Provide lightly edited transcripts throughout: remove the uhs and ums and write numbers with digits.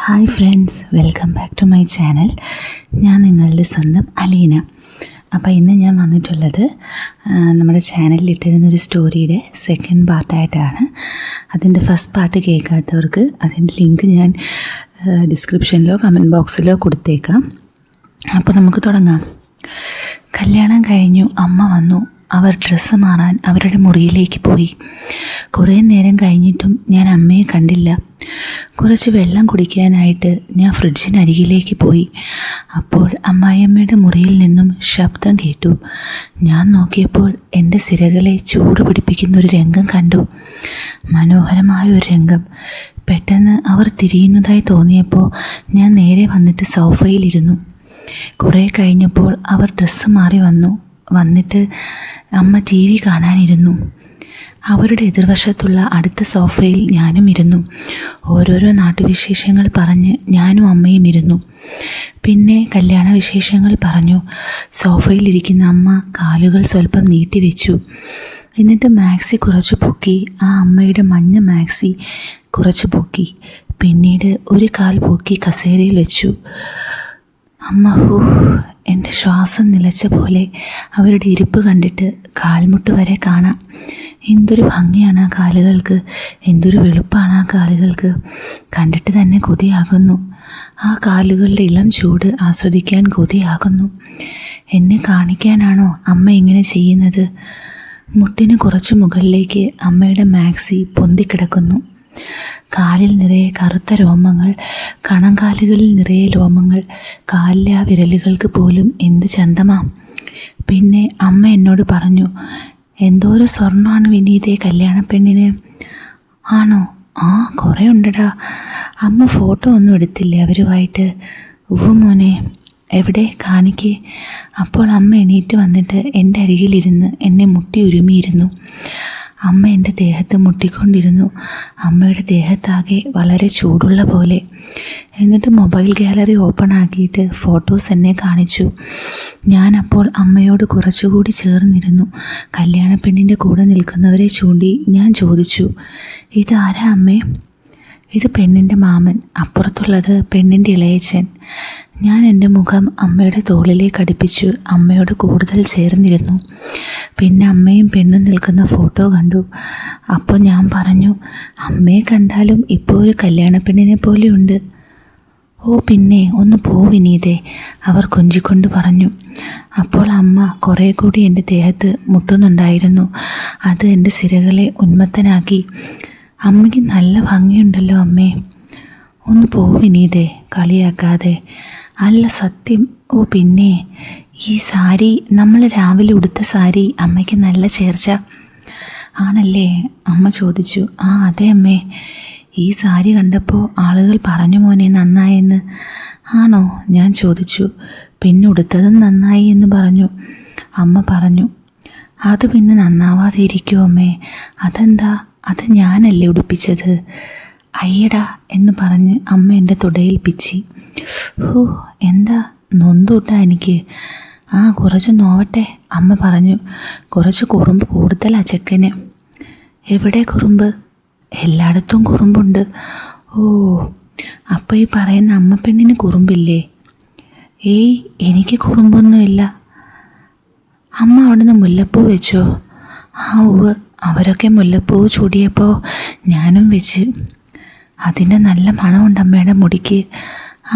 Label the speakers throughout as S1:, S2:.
S1: Hi friends, welcome back to my channel. ഞാൻ നിങ്ങളുടെ സ്വന്തം അലീന. അപ്പോൾ ഇന്ന് ഞാൻ വന്നിട്ടുള്ളത് നമ്മുടെ ചാനലിൽ ഇട്ടിരുന്നൊരു സ്റ്റോറിയുടെ സെക്കൻഡ് പാർട്ടായിട്ടാണ്. അതിൻ്റെ ഫസ്റ്റ് പാർട്ട് കേൾക്കാത്തവർക്ക് അതിൻ്റെ ലിങ്ക് ഞാൻ ഡിസ്ക്രിപ്ഷനിലോ കമൻറ്റ് ബോക്സിലോ കൊടുത്തേക്കാം. അപ്പോൾ നമുക്ക് തുടങ്ങാം. കല്യാണം കഴിഞ്ഞു. അമ്മ വന്നു. അവർ ഡ്രസ്സ് മാറാൻ അവരുടെ മുറിയിലേക്ക് പോയി. കുറേ നേരം കഴിഞ്ഞിട്ടും ഞാൻ അമ്മയെ കണ്ടില്ല. കുറച്ച് വെള്ളം കുടിക്കാനായിട്ട് ഞാൻ ഫ്രിഡ്ജിനരികിലേക്ക് പോയി. അപ്പോൾ അമ്മായിയമ്മയുടെ മുറിയിൽ നിന്നും ശബ്ദം കേട്ടു. ഞാൻ നോക്കിയപ്പോൾ എൻ്റെ സിരകളെ ചൂട് പിടിപ്പിക്കുന്നൊരു രംഗം കണ്ടു. മനോഹരമായ ഒരു രംഗം. പെട്ടെന്ന് അവർ തിരിയുന്നതായി തോന്നിയപ്പോൾ ഞാൻ നേരെ വന്നിട്ട് സോഫയിലിരുന്നു. കുറേ കഴിഞ്ഞപ്പോൾ അവർ ഡ്രസ്സ് മാറി വന്നിട്ട് അമ്മ TV കാണാനിരുന്നു. അവരുടെ എതിർവശത്തുള്ള അടുത്ത സോഫയിൽ ഞാനും ഇരുന്നു. ഓരോരോ നാട്ടുവിശേഷങ്ങൾ പറഞ്ഞ് ഞാനും അമ്മയും ഇരുന്നു. പിന്നെ കല്യാണ വിശേഷങ്ങൾ പറഞ്ഞു. സോഫയിലിരിക്കുന്ന അമ്മ കാലുകൾ സ്വല്പം നീട്ടിവെച്ചു. എന്നിട്ട് മാക്സി കുറച്ച് പൊക്കി. ആ അമ്മയുടെ മഞ്ഞ മാക്സി കുറച്ച് പൊക്കി. പിന്നീട് ഒരു കാൽ പൊക്കി കസേരയിൽ വെച്ചു. അമ്മ എൻ്റെ ശ്വാസം നിലച്ച പോലെ. അവരുടെ ഇരിപ്പ് കണ്ടിട്ട് കാൽമുട്ട് വരെ കാണാം. എന്തൊരു ഭംഗിയാണ് ആ കാലുകൾക്ക്, എന്തൊരു വെളുപ്പാണ് ആ കാലുകൾക്ക്. കണ്ടിട്ട് തന്നെ കൊതിയാകുന്നു. ആ കാലുകളുടെ ഇളം ചൂട് ആസ്വദിക്കാൻ കൊതിയാകുന്നു. എന്നെ കാണിക്കാനാണോ അമ്മ ഇങ്ങനെ ചെയ്യുന്നത്? മുട്ടിന് കുറച്ച് മുകളിലേക്ക് അമ്മയുടെ മാക്സി പൊന്തിക്കിടക്കുന്നു. കാലിൽ നിറയെ കറുത്ത രോമങ്ങൾ, കണങ്കാലുകളിൽ നിറയെ രോമങ്ങൾ. കാലിലെ ആ വിരലുകൾക്ക് പോലും എന്ത് ചന്തമാ. പിന്നെ അമ്മ എന്നോട് പറഞ്ഞു, എന്തോരം സ്വർണ്ണമാണ് വിനീതേ കല്യാണപ്പെണ്ണിന്. ആണോ? ആ, കുറേ ഉണ്ടടാ. അമ്മ ഫോട്ടോ ഒന്നും എടുത്തില്ലേ അവരുമായിട്ട്? മോനെ, എവിടെ കാണിക്കേ? അപ്പോൾ അമ്മ എണീറ്റ് വന്നിട്ട് എൻ്റെ അരികിലിരുന്ന് എന്നെ മുട്ടി ഉരുമിയിരുന്നു. അമ്മ എൻ്റെ ദേഹത്ത് മുട്ടിക്കൊണ്ടിരുന്നു. അമ്മയുടെ ദേഹത്താകെ വളരെ ചൂടുള്ള പോലെ. എന്നിട്ട് മൊബൈൽ ഗാലറി ഓപ്പൺ ആക്കിയിട്ട് ഫോട്ടോസ് എന്നെ കാണിച്ചു. ഞാനപ്പോൾ അമ്മയോട് കുറച്ചുകൂടി ചേർന്നിരുന്നു. കല്യാണപ്പെണ്ണിൻ്റെ കൂടെ നിൽക്കുന്നവരെ ചൂണ്ടി ഞാൻ ചോദിച്ചു, ഇതാരാ അമ്മേ? ഇത് പെണ്ണിൻ്റെ മാമൻ, അപ്പുറത്തുള്ളത് പെണ്ണിൻ്റെ ഇളയച്ചൻ. ഞാൻ എൻ്റെ മുഖം അമ്മയുടെ തോളിലേക്ക് അടുപ്പിച്ചു അമ്മയോട് കൂടുതൽ ചേർന്നിരുന്നു. പിന്നെ അമ്മയും പെണ്ണും നിൽക്കുന്ന ഫോട്ടോ കണ്ടു. അപ്പോൾ ഞാൻ പറഞ്ഞു, അമ്മയെ കണ്ടാലും ഇപ്പോൾ ഒരു കല്യാണപ്പെണ്ണിനെ പോലെയുണ്ട്. ഓ പിന്നെ ഒന്ന് പോ വിനീതേ, അവർ കൊഞ്ചിക്കൊണ്ട് പറഞ്ഞു. അപ്പോൾ അമ്മ കുറേ കൂടി എൻ്റെ ദേഹത്ത് മുട്ടുന്നുണ്ടായിരുന്നു. അത് എൻ്റെ സിരകളെ ഉന്മത്തനാക്കി. അമ്മയ്ക്ക് നല്ല ഭംഗിയുണ്ടല്ലോ അമ്മേ. ഒന്ന് പോ വിനീതേ, കളിയാക്കാതെ. അല്ല സത്യം. ഓ പിന്നെ ഈ സാരി, നമ്മൾ രാവിലെ ഉടുത്ത സാരി അമ്മയ്ക്ക് നല്ല ചേർച്ച ആണല്ലേ? അമ്മ ചോദിച്ചു. ആ അതെ അമ്മേ, ഈ സാരി കണ്ടപ്പോൾ ആളുകൾ പറഞ്ഞു മോനെ നന്നായെന്ന്. ആണോ? ഞാൻ ചോദിച്ചു. പിന്നെ ഉടുത്തതും നന്നായി എന്ന് പറഞ്ഞു. അമ്മ പറഞ്ഞു, അത് പിന്നെ നന്നാവാതെ ഇരിക്കുമോ അമ്മേ? അതെന്താ? അത് ഞാനല്ലേ ഉടുപ്പിച്ചത്. അയ്യടാ എന്ന് പറഞ്ഞ് അമ്മ എൻ്റെ തുടയിൽ പിച്ചി. എന്താ നൊന്തൂട്ടാ എനിക്ക്? ആ കുറച്ച് നോവട്ടെ, അമ്മ പറഞ്ഞു. കുറച്ച് കുറുമ്പ് കൂടുതലാ ചെക്കന്. എവിടെ കുറുമ്പ്? എല്ലായിടത്തും കുറുമ്പുണ്ട്. ഓ, അപ്പോൾ ഈ പറയുന്ന അമ്മ പെണ്ണിന് കുറുമ്പില്ലേ? ഏയ്, എനിക്ക് കുറുമ്പൊന്നുമില്ല. അമ്മ അവിടുന്ന് മുല്ലപ്പൂ വെച്ചോ? ആ ഉവ്, അവരൊക്കെ മുല്ലപ്പൂ ചൂടിയപ്പോൾ ഞാനും വെച്ച്. അതിൻ്റെ നല്ല മണമുണ്ട് അമ്മയുടെ മുടിക്ക്.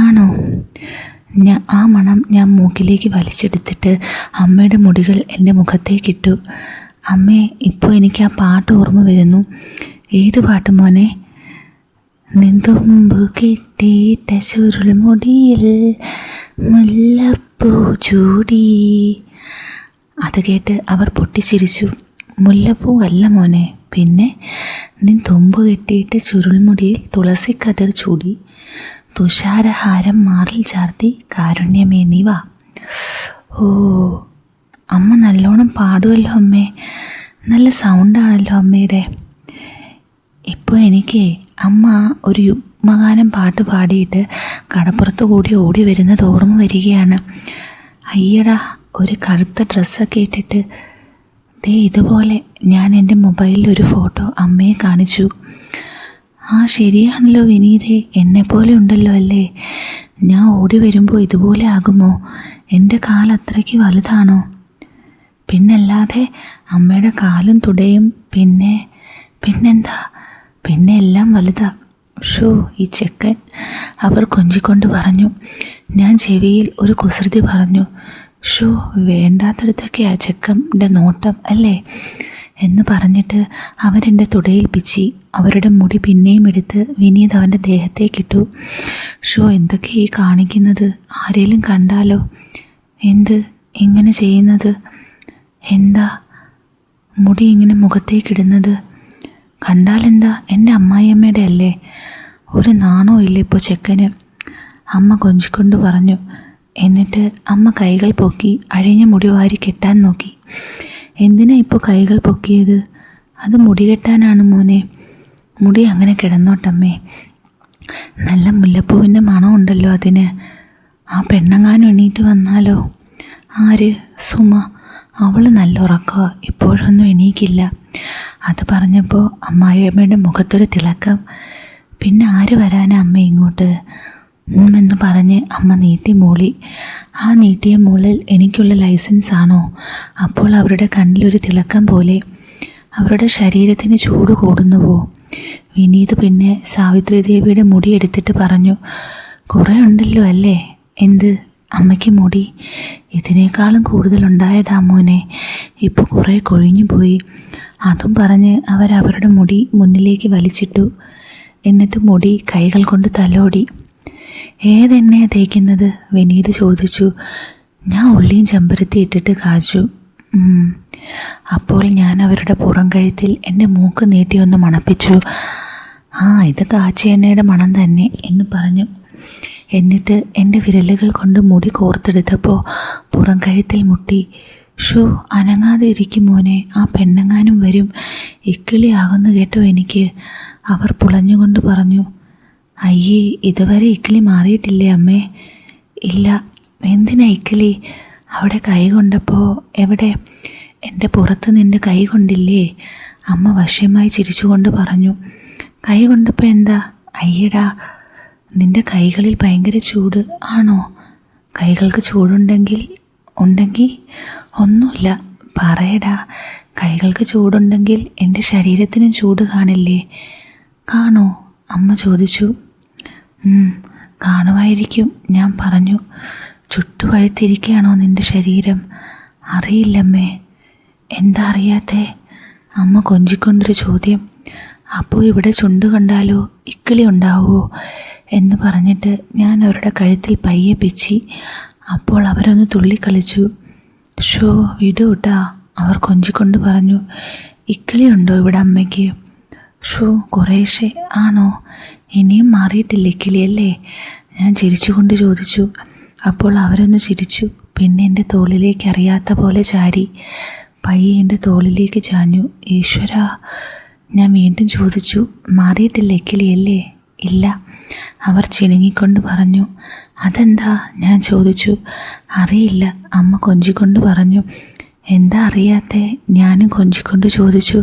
S1: ആണോ? ആ മണം ഞാൻ മൂക്കിലേക്ക് വലിച്ചെടുത്തിട്ട് അമ്മയുടെ മുടികൾ എൻ്റെ മുഖത്തേക്കിട്ടു. അമ്മേ, ഇപ്പോൾ എനിക്ക് ആ പാട്ട് ഓർമ്മ വരുന്നു. ഏത് പാട്ട് മോനെ? നിന്തുമ്പു കെട്ടിയിട്ട ചുരുൾമുടിയിൽ മുല്ലപ്പൂ ചൂടി. അത് കേട്ട് അവർ പൊട്ടിച്ചിരിച്ചു. മുല്ലപ്പൂ അല്ല മോനെ. പിന്നെ? നിൻ തുമ്പ് കെട്ടിയിട്ട് ചുരുൾമുടിയിൽ തുളസിക്കതിർ ചൂടി, തുഷാരഹാരം മാറിൽ ചാർത്തി, കാരുണ്യമേ നീ വാ. ഓ, അമ്മ നല്ലോണം പാടുമല്ലോ അമ്മേ. നല്ല സൗണ്ടാണല്ലോ അമ്മയുടെ. ഇപ്പോൾ എനിക്ക് അമ്മ ഒരു യുഗ്മഗാനം പാട്ട് പാടിയിട്ട് കടപ്പുറത്ത് കൂടി ഓടി വരുന്നത് ഓർമ്മ വരികയാണ്. അയ്യടാ, ഒരു കറുത്ത ഡ്രസ്സൊക്കെ ഇട്ടിട്ട് ദേ ഇതുപോലെ. ഞാൻ എൻ്റെ മൊബൈലിൽ ഒരു ഫോട്ടോ അമ്മയെ കാണിച്ചു. ആ ശരിയാണല്ലോ വിനീതേ, എന്നെപ്പോലെ ഉണ്ടല്ലോ അല്ലേ? ഞാൻ ഓടി വരുമ്പോൾ ഇതുപോലെ ആകുമോ? എൻ്റെ കാൽ അത്രയ്ക്ക് വലുതാണോ? പിന്നല്ലാതെ അമ്മയുടെ കാലും തുടയും പിന്നെന്താ, പിന്നെ എല്ലാം വലുതാ. ഷോ ഈ ചെക്കൻ, അവർ കൊഞ്ചിക്കൊണ്ട് പറഞ്ഞു. ഞാൻ ചെവിയിൽ ഒരു കുസൃതി പറഞ്ഞു. ഷോ വേണ്ടാത്തടത്തൊക്കെ ആ ചെക്കൻ്റെ നോട്ടം അല്ലേ എന്ന് പറഞ്ഞിട്ട് അവരെൻ്റെ തുടയിൽ പിച്ചി. അവരുടെ മുടി പിന്നെയും എടുത്ത് വിനീത് അവൻ്റെ ദേഹത്തേക്കിട്ടു. ഷോ എന്തൊക്കെ ഈ കാണിക്കുന്നത്? ആരേലും കണ്ടാലോ? എന്ത് ഇങ്ങനെ ചെയ്യുന്നത്? എന്താ മുടി ഇങ്ങനെ മുഖത്തേക്കിടുന്നത്? കണ്ടാലെന്താ, എൻ്റെ അമ്മായിയമ്മയുടെ അല്ലേ? ഒരു നാണോ ഇല്ല ഇപ്പോൾ ചെക്കന്, അമ്മ കൊഞ്ചിക്കൊണ്ട് പറഞ്ഞു. എന്നിട്ട് അമ്മ കൈകൾ പൊക്കി അഴിഞ്ഞ മുടി വാരി കെട്ടാൻ നോക്കി. എന്തിനാ ഇപ്പോൾ കൈകൾ പൊക്കിയത്? അത് മുടി കെട്ടാനാണ് മോനെ. മുടി അങ്ങനെ കിടന്നോട്ടമ്മേ, നല്ല മുല്ലപ്പൂവിൻ്റെ മണം ഉണ്ടല്ലോ അതിന്. ആ പെണ്ണങ്ങാനും എണീറ്റ് വന്നാലോ? ആര്? സുമ. അവൾ നല്ല ഉറക്കമാ, ഇപ്പോഴൊന്നും എണീക്കില്ല. അത് പറഞ്ഞപ്പോൾ അമ്മായിയമ്മയുടെ മുഖത്തൊരു തിളക്കം. പിന്നെ ആര് വരാനാ അമ്മ ഇങ്ങോട്ട് എന്ന് പറഞ്ഞ് അമ്മ നീട്ടി മൂളി. ആ നീട്ടിയ മൂളിൽ എനിക്കുള്ള ലൈസൻസ് ആണോ? അപ്പോൾ അവരുടെ കണ്ണിലൊരു തിളക്കം പോലെ. അവരുടെ ശരീരത്തിന് ചൂട് കൂടുന്നുവോ? വിനീത് പിന്നെ സാവിത്രി ദേവിയുടെ മുടി എടുത്തിട്ട് പറഞ്ഞു. കുറേ ഉണ്ടല്ലോ അല്ലേ? എന്ത് അമ്മയ്ക്ക് മുടി? ഇതിനേക്കാളും കൂടുതലുണ്ടായതാ മോനെ, ഇപ്പോൾ കുറേ കൊഴിഞ്ഞു പോയി. അതും പറഞ്ഞ് അവരവരുടെ മുടി മുന്നിലേക്ക് വലിച്ചിട്ടു. എന്നിട്ട് മുടി കൈകൾ കൊണ്ട് തലോടി. ഏതെണ്ണയാണ് തേക്കുന്നത്? വിനീത് ചോദിച്ചു. ഞാൻ ഉള്ളിയും ചെമ്പരത്തി ഇട്ടിട്ട് കാച്ചു. അപ്പോൾ ഞാൻ അവരുടെ പുറം കഴുത്തിൽ എൻ്റെ മൂക്ക് നീട്ടി ഒന്ന് മണപ്പിച്ചു. ഇത് കാച്ചിയ എണ്ണയുടെ മണം തന്നെ എന്ന് പറഞ്ഞു. എന്നിട്ട് എൻ്റെ വിരലുകൾ കൊണ്ട് മുടി കോർത്തെടുത്തപ്പോൾ പുറം കഴുത്തിൽ മുട്ടി. ഷോ അനങ്ങാതെ ഇരിക്കും മോനെ, ആ പെണ്ണങ്ങാനും വരും. ഇക്കിളിയാകുന്നു കേട്ടോ എനിക്ക്, അവർ പുളഞ്ഞുകൊണ്ട് പറഞ്ഞു. അയ്യേ, ഇതുവരെ ഇക്കിളി മാറിയിട്ടില്ലേ അമ്മേ? ഇല്ല. എന്തിനാ ഇക്കിളി? അവിടെ കൈ കൊണ്ടപ്പോൾ എവിടെ? എൻ്റെ പുറത്ത് നിൻ്റെ കൈ കൊണ്ടില്ലേ? അമ്മ വശ്യമായി ചിരിച്ചുകൊണ്ട് പറഞ്ഞു. കൈ കൊണ്ടപ്പോൾ എന്താ? അയ്യടാ, നിൻ്റെ കൈകളിൽ ഭയങ്കര ചൂട്. ആണോ? കൈകൾക്ക് ചൂടുണ്ടെങ്കിൽ ഒന്നുമില്ല, പറയടാ. കൈകൾക്ക് ചൂടുണ്ടെങ്കിൽ എൻ്റെ ശരീരത്തിനും ചൂട് കാണില്ലേ? കാണോ? അമ്മ ചോദിച്ചു. കാണുമായിരിക്കും, ഞാൻ പറഞ്ഞു. ചുട്ടുപഴുത്തിരിക്കുകയാണോ നിൻ്റെ ശരീരം? അറിയില്ലമ്മേ. എന്താ അറിയാത്തേ? അമ്മ കൊഞ്ചിക്കൊണ്ടൊരു ചോദ്യം. അപ്പോൾ ഇവിടെ ചുണ്ട് കണ്ടാലോ ഇക്കിളി ഉണ്ടാവുമോ എന്ന് പറഞ്ഞിട്ട് ഞാൻ അവരുടെ കഴുത്തിൽ പയ്യെ പിച്ചി. അപ്പോൾ അവരൊന്ന് തുള്ളിക്കളിച്ചു. ഷോ വിടൂട്ടാ, അവർ കൊഞ്ചിക്കൊണ്ട് പറഞ്ഞു. ഇക്കിളി ഉണ്ടോ ഇവിടെ അമ്മയ്ക്ക്? ഷോ കുറേശ്ശെ. ആണോ? ഇനിയും മാറിയിട്ടില്ല ഇക്കിളിയല്ലേ? ഞാൻ ചിരിച്ചുകൊണ്ട് ചോദിച്ചു. അപ്പോൾ അവരൊന്ന് ചിരിച്ചു. പിന്നെ എൻ്റെ തോളിലേക്ക് അറിയാത്ത പോലെ ചാരി. പയ്യെ എൻ്റെ തോളിലേക്ക് ചാഞ്ഞു. ഈശ്വരാ, ഞാൻ വീണ്ടും ചോദിച്ചു. മാറിയിട്ടില്ല ഇക്കിളിയല്ലേ? ഇല്ല, അവർ ചിണുങ്ങിക്കൊണ്ട് പറഞ്ഞു. അതെന്താ? ഞാൻ ചോദിച്ചു. അറിയില്ല, അമ്മ കൊഞ്ചിക്കൊണ്ട് പറഞ്ഞു. എന്താ അറിയാത്തേ? ഞാനും കൊഞ്ചിക്കൊണ്ട് ചോദിച്ചു.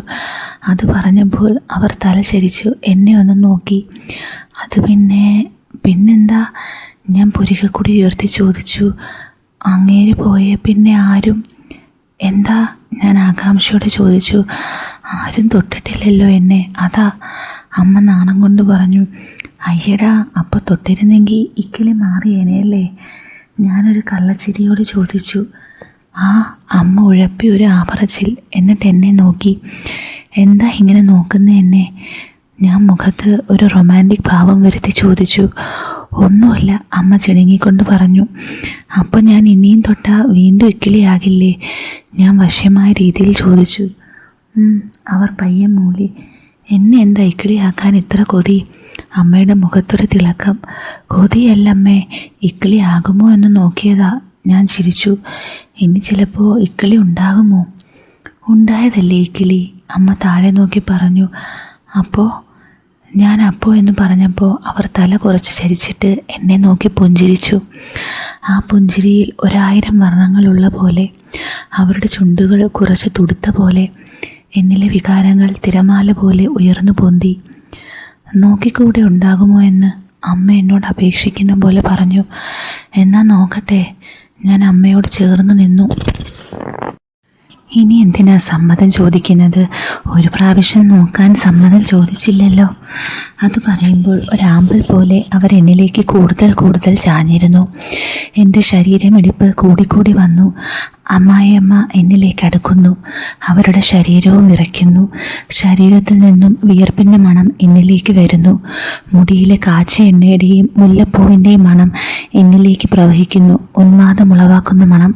S1: അത് പറഞ്ഞപ്പോൾ അവർ തല ചരിച്ചു എന്നെ ഒന്ന് നോക്കി. അത് പിന്നെന്താ? ഞാൻ പുരികക്കുടി ഉയർത്തി ചോദിച്ചു. അങ്ങേര് പോയ പിന്നെ ആരും? എന്താ? ഞാൻ ആകാംക്ഷയോടെ ചോദിച്ചു. ആരും തൊട്ടിട്ടില്ലല്ലോ എന്നെ, അതാ. അമ്മ നാണം കൊണ്ട് പറഞ്ഞു. അയ്യടാ, അപ്പോൾ തൊട്ടിരുന്നെങ്കിൽ ഇക്കിളി മാറിയേനെയല്ലേ? ഞാനൊരു കള്ളച്ചിരിയോട് ചോദിച്ചു. അമ്മ ഉഴപ്പി ഒരു ആപറച്ചിൽ. എന്നിട്ട് എന്നെ നോക്കി. എന്താ ഇങ്ങനെ നോക്കുന്ന എന്നെ? ഞാൻ മുഖത്ത് ഒരു റൊമാൻറ്റിക് ഭാവം വരുത്തി ചോദിച്ചു. ഒന്നുമില്ല, അമ്മ ചിണുങ്ങിക്കൊണ്ട് പറഞ്ഞു. അപ്പോൾ ഞാൻ ഇനിയും തൊട്ടാൽ വീണ്ടും ഇക്കിളിയാകില്ലേ? ഞാൻ വശ്യമായ രീതിയിൽ ചോദിച്ചു. അവർ പയ്യെ മൂളി. എന്നെ എന്താ ഇക്കിളിയാക്കാൻ ഇത്ര കൊതി? അമ്മയുടെ മുഖത്തൊരു തിളക്കം. കൊതിയല്ലമ്മേ, ഇക്കിളി ആകുമോ എന്ന് നോക്കിയതാ. ഞാൻ ചിരിച്ചു. ഇനി ചിലപ്പോൾ ഇക്കിളി ഉണ്ടാകുമോ? ഉണ്ടായതല്ലേ ഇക്കിളി, അമ്മ താഴെ നോക്കി പറഞ്ഞു. ഞാൻ എന്ന് പറഞ്ഞപ്പോൾ അവർ തല കുറച്ച് ചരിച്ചിട്ട് എന്നെ നോക്കി പുഞ്ചിരിച്ചു. ആ പുഞ്ചിരിയിൽ 1000 വർണ്ണങ്ങളുള്ള പോലെ, അവരുടെ ചുണ്ടുകൾ കുറച്ച് തുടുത്ത പോലെ, എന്നിലെ വികാരങ്ങൾ തിരമാല പോലെ ഉയർന്നു പൊന്തി. നോക്കിക്കൂടെ ഉണ്ടാകുമോ എന്ന് അമ്മ എന്നോട് അപേക്ഷിക്കുന്ന പോലെ പറഞ്ഞു. എന്നാൽ നോക്കട്ടെ. ഞാൻ അമ്മയോട് ചേർന്ന് നിന്നു. ഇനി എന്തിനാ സമ്മതം ചോദിക്കുന്നത്? ഒരു പ്രാവശ്യം നോക്കാൻ സമ്മതം ചോദിച്ചില്ലല്ലോ. അത് പറയുമ്പോൾ ഒരാമ്പൽ പോലെ അവർ എന്നിലേക്ക് കൂടുതൽ കൂടുതൽ ചാഞ്ഞിരുന്നു. എൻ്റെ ശരീരമിടിപ്പ് കൂടിക്കൂടി വന്നു. അമ്മായിയമ്മ എന്നിലേക്ക് അടുക്കുന്നു. അവരുടെ ശരീരവും വിറയ്ക്കുന്നു. ശരീരത്തിൽ നിന്നും വിയർപ്പിൻ്റെ മണം എന്നിലേക്ക് വരുന്നു. മുടിയിലെ കാച്ചി എണ്ണയുടെയും മുല്ലപ്പൂവിൻ്റെയും മണം എന്നിലേക്ക് പ്രവഹിക്കുന്നു. ഉന്മാദമുളവാക്കുന്ന മണം.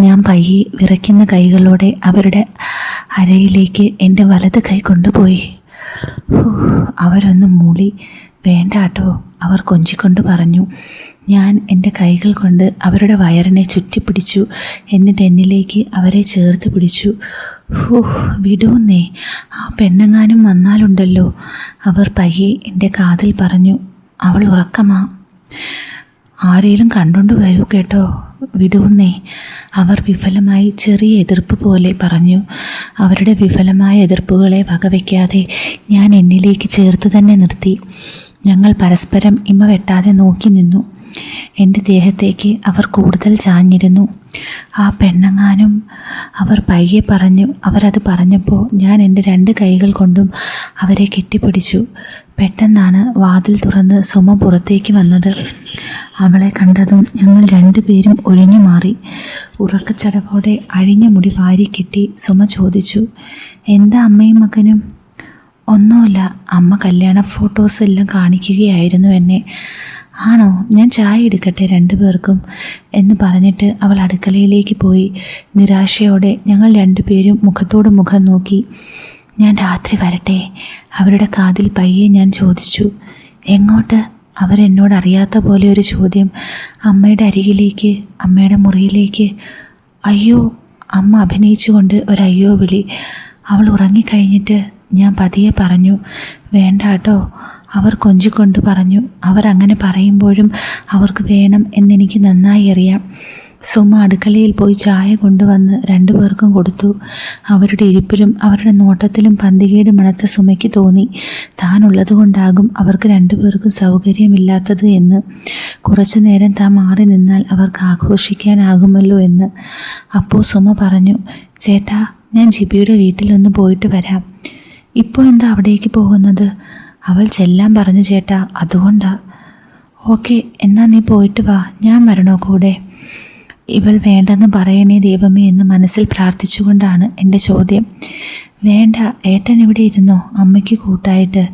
S1: ഞാൻ പയ്യെ വിറയ്ക്കുന്ന കൈകളോടെ അവരുടെ അരയിലേക്ക് എൻ്റെ വലത് കൈ കൊണ്ടുപോയി. അവരൊന്ന് മൂളി. വേണ്ടാട്ടോ, അവർ കൊഞ്ചിക്കൊണ്ട് പറഞ്ഞു. ഞാൻ എൻ്റെ കൈകൾ കൊണ്ട് അവരുടെ വയറിനെ ചുറ്റിപ്പിടിച്ചു. എന്നിട്ട് എന്നിലേക്ക് അവരെ ചേർത്ത് പിടിച്ചു. വിടുന്നേ, ആ പെണ്ണെങ്ങാനും വന്നാലുണ്ടല്ലോ, അവർ പയ്യെ എൻ്റെ കാതിൽ പറഞ്ഞു. അവൾ ഉറക്കമാ. ആരെയും കണ്ടുകൊണ്ട് വരൂ കേട്ടോ, വിടുന്നേ, അവർ വിഫലമായി ചെറിയ എതിർപ്പ് പോലെ പറഞ്ഞു. അവരുടെ വിഫലമായ എതിർപ്പുകളെ വകവയ്ക്കാതെ ഞാൻ എന്നിലേക്ക് ചേർത്ത് തന്നെ നിർത്തി. ഞങ്ങൾ പരസ്പരം ഇമ വെട്ടാതെ നോക്കി നിന്നു. എൻ്റെ ദേഹത്തേക്ക് അവർ കൂടുതൽ ചാഞ്ഞിരുന്നു. ആ പെണ്ണെങ്ങാനും, അവർ പയ്യെ പറഞ്ഞു. അവരത് പറഞ്ഞപ്പോൾ ഞാൻ എൻ്റെ 2 കൈകൾ കൊണ്ടും അവരെ കെട്ടിപ്പിടിച്ചു. പെട്ടെന്നാണ് വാതിൽ തുറന്ന് സുമ പുറത്തേക്ക് വന്നത്. അവളെ കണ്ടതും ഞങ്ങൾ 2 പേരും ഒഴിഞ്ഞു മാറി. ഉറക്കച്ചടവോടെ അഴിഞ്ഞ മുടി വാരിക്കെട്ടി സുമ ചോദിച്ചു, എന്താ അമ്മയും മകനും? ഒന്നുമില്ല, അമ്മ കല്യാണ ഫോട്ടോസ് എല്ലാം കാണിക്കുകയായിരുന്നു എന്നെ. ആണോ, ഞാൻ ചായ എടുക്കട്ടെ 2 പേർക്കും എന്ന് പറഞ്ഞിട്ട് അവൾ അടുക്കളയിലേക്ക് പോയി. നിരാശയോടെ ഞങ്ങൾ 2 പേരും മുഖത്തോട് മുഖം നോക്കി. ഞാൻ രാത്രി വരട്ടെ, അവരുടെ കാതിൽ പയ്യെ ഞാൻ ചോദിച്ചു. എങ്ങോട്ട്? അവരെന്നോട് അറിയാത്ത പോലെ ഒരു ചോദ്യം. അമ്മയുടെ അരികിലേക്ക്, അമ്മയുടെ മുറിയിലേക്ക്. അയ്യോ, അമ്മ അഭിനയിച്ചുകൊണ്ട് ഒരയ്യോ വിളി. അവൾ ഉറങ്ങിക്കഴിഞ്ഞിട്ട് ഞാൻ പതിയെ പറഞ്ഞു. വേണ്ടാട്ടോ, അവർ കൊഞ്ചിക്കൊണ്ട് പറഞ്ഞു. അവർ അങ്ങനെ പറയുമ്പോഴും അവർക്ക് വേണം എന്നെനിക്ക് നന്നായി അറിയാം. സുമ അടുക്കളയിൽ പോയി ചായ കൊണ്ടുവന്ന് 2 പേർക്കും കൊടുത്തു. അവരുടെ ഇരിപ്പിലും അവരുടെ നോട്ടത്തിലും പന്തികേട് മണത്ത സുമയ്ക്ക് തോന്നി താനുള്ളതുകൊണ്ടാകും അവർക്ക് 2 പേർക്കും സൗകര്യമില്ലാത്തത് എന്ന്. കുറച്ചു നേരം താൻ മാറി നിന്നാൽ അവർക്ക് ആഘോഷിക്കാനാകുമല്ലോ എന്ന്. അപ്പോൾ സുമ പറഞ്ഞു, ചേട്ടാ, ഞാൻ ജിബിയുടെ വീട്ടിലൊന്ന് പോയിട്ട് വരാം. ഇപ്പോൾ എന്താ അവിടേക്ക് പോകുന്നത്? അവൾ ചെല്ലാൻ പറഞ്ഞു ചേട്ടാ, അതുകൊണ്ടാ. ഓക്കെ, എന്നാൽ നീ പോയിട്ട് വാ, ഞാൻ വരണോ കൂടെ? ഇവൾ വേണ്ടെന്ന് പറയണേ ദൈവമേ എന്ന് മനസ്സിൽ പ്രാർത്ഥിച്ചുകൊണ്ടാണ് എൻ്റെ ചോദ്യം. വേണ്ട, ഏട്ടൻ ഇവിടെ ഇരുന്നോ, അമ്മയ്ക്ക് കൂട്ടായിട്ട്.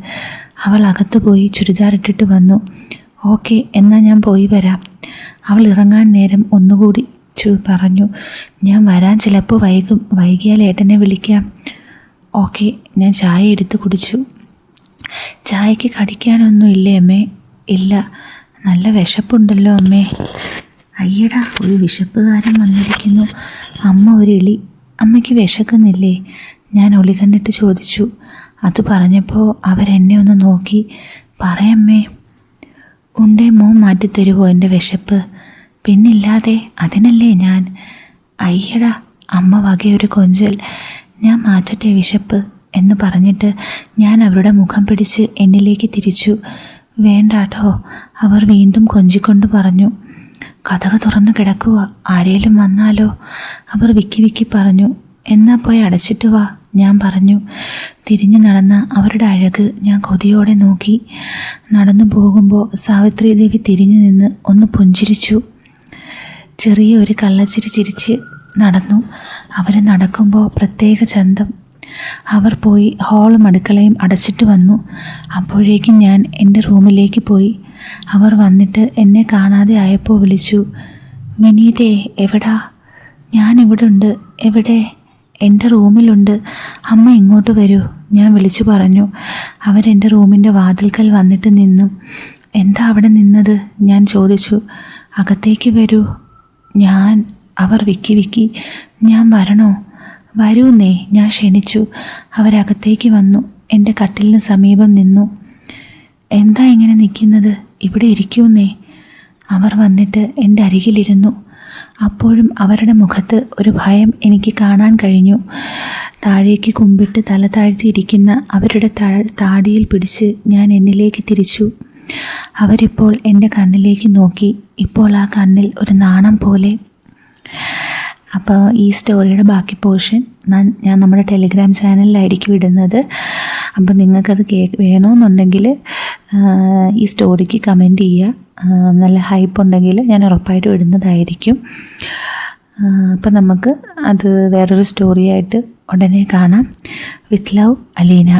S1: അവൾ അകത്ത് പോയി ചുരിദാറിട്ടിട്ട് വന്നു. ഓക്കെ, എന്നാൽ ഞാൻ പോയി വരാം. അവൾ ഇറങ്ങാൻ നേരം ഒന്നുകൂടി പറഞ്ഞു, ഞാൻ വരാൻ ചിലപ്പോൾ വൈകിയാൽ ഏട്ടനെ വിളിക്കാം. ഓക്കെ, ഞാൻ ചായ എടുത്ത് കുടിച്ചു. ചായക്ക് കടിക്കാനൊന്നും ഇല്ലേ അമ്മേ? ഇല്ല. നല്ല വിശപ്പുണ്ടല്ലോ അമ്മേ. അയ്യടാ, ഒരു വിശപ്പുകാരൻ വന്നിരിക്കുന്നു. അമ്മ ഒരു ഇളി. അമ്മയ്ക്ക് വിശക്കുന്നില്ലേ? ഞാൻ ഒളി കണ്ടിട്ട് ചോദിച്ചു. അത് പറഞ്ഞപ്പോൾ അവരെന്നെ ഒന്ന് നോക്കി. പറയമ്മേ. ഉണ്ടേ മോൻ മാറ്റിത്തരുമോ എൻ്റെ വിശപ്പ്? പിന്നില്ലാതെ, അതിനല്ലേ ഞാൻ. അയ്യടാ, അമ്മ വകയൊരു കൊഞ്ചൽ. ഞാൻ മാറ്റട്ടെ വിശപ്പ് എന്ന് പറഞ്ഞിട്ട് ഞാൻ അവരുടെ മുഖം പിടിച്ച് എന്നിലേക്ക് തിരിച്ചു. വേണ്ടാട്ടോ, അവർ വീണ്ടും കൊഞ്ചിക്കൊണ്ട് പറഞ്ഞു. കതക് തുറന്നു കിടക്കുക, ആരേലും വന്നാലോ? അവർ വിക്കി പറഞ്ഞു. എന്നാൽ പോയി അടച്ചിട്ട് വാ, ഞാൻ പറഞ്ഞു. തിരിഞ്ഞു നടന്ന അവരുടെ അഴക് ഞാൻ കൊതിയോടെ നോക്കി. നടന്നു പോകുമ്പോൾ സാവിത്രി ദേവി തിരിഞ്ഞു നിന്ന് ഒന്ന് പുഞ്ചിരിച്ചു. ചെറിയ ഒരു കള്ളച്ചിരി ചിരിച്ച് നടന്നു. അവർ നടക്കുമ്പോൾ പ്രത്യേക ചന്തം. അവർ പോയി ഹാളും അടുക്കളയും അടച്ചിട്ട് വന്നു. അപ്പോഴേക്കും ഞാൻ എൻ്റെ റൂമിലേക്ക് പോയി. അവർ വന്നിട്ട് എന്നെ കാണാതെ ആയപ്പോൾ വിളിച്ചു, വിനീതേ എവിടാ? ഞാനിവിടെ ഉണ്ട്. എവിടെ? എൻ്റെ റൂമിലുണ്ട്. അമ്മ ഇങ്ങോട്ട് വരൂ, ഞാൻ വിളിച്ചു പറഞ്ഞു. അവരെൻ്റെ റൂമിൻ്റെ വാതിൽക്കൽ വന്നിട്ട് നിന്നു. എന്താ അവിടെ നിന്നത്? ഞാൻ ചോദിച്ചു. അകത്തേക്ക് വരൂ. അവർ വിക്കി. ഞാൻ വരണോ? വരൂന്നേ, ഞാൻ ക്ഷണിച്ചു. അവരകത്തേക്ക് വന്നു. എൻ്റെ കട്ടിലിന് സമീപം നിന്നു. എന്താ ഇങ്ങനെ നിൽക്കുന്നത്? ഇവിടെ ഇരിക്കൂന്നേ. അവർ വന്നിട്ട് എൻ്റെ അരികിലിരുന്നു. അപ്പോഴും അവരുടെ മുഖത്ത് ഒരു ഭയം എനിക്ക് കാണാൻ കഴിഞ്ഞു. താഴേക്ക് കുമ്പിട്ട് തല താഴ്ത്തിയിരിക്കുന്ന അവരുടെ താടിയിൽ പിടിച്ച് ഞാൻ എന്നിലേക്ക് തിരിച്ചു. അവരിപ്പോൾ എൻ്റെ കണ്ണിലേക്ക് നോക്കി. ഇപ്പോൾ ആ കണ്ണിൽ ഒരു നാണം പോലെ. അപ്പോൾ ഈ സ്റ്റോറിയുടെ ബാക്കി പോർഷൻ ഞാൻ നമ്മുടെ ടെലിഗ്രാം ചാനലിലായിരിക്കും ഇടുന്നത്. അപ്പോൾ നിങ്ങൾക്കത് വേണമെന്നുണ്ടെങ്കിൽ ഈ സ്റ്റോറിക്ക് കമൻറ്റ് ചെയ്യുക. നല്ല ഹൈപ്പ് ഉണ്ടെങ്കിൽ ഞാൻ ഉറപ്പായിട്ടും ഇടുന്നതായിരിക്കും. അപ്പം നമുക്ക് അത് വേറൊരു സ്റ്റോറിയായിട്ട് ഉടനെ കാണാം. With love, Aleena.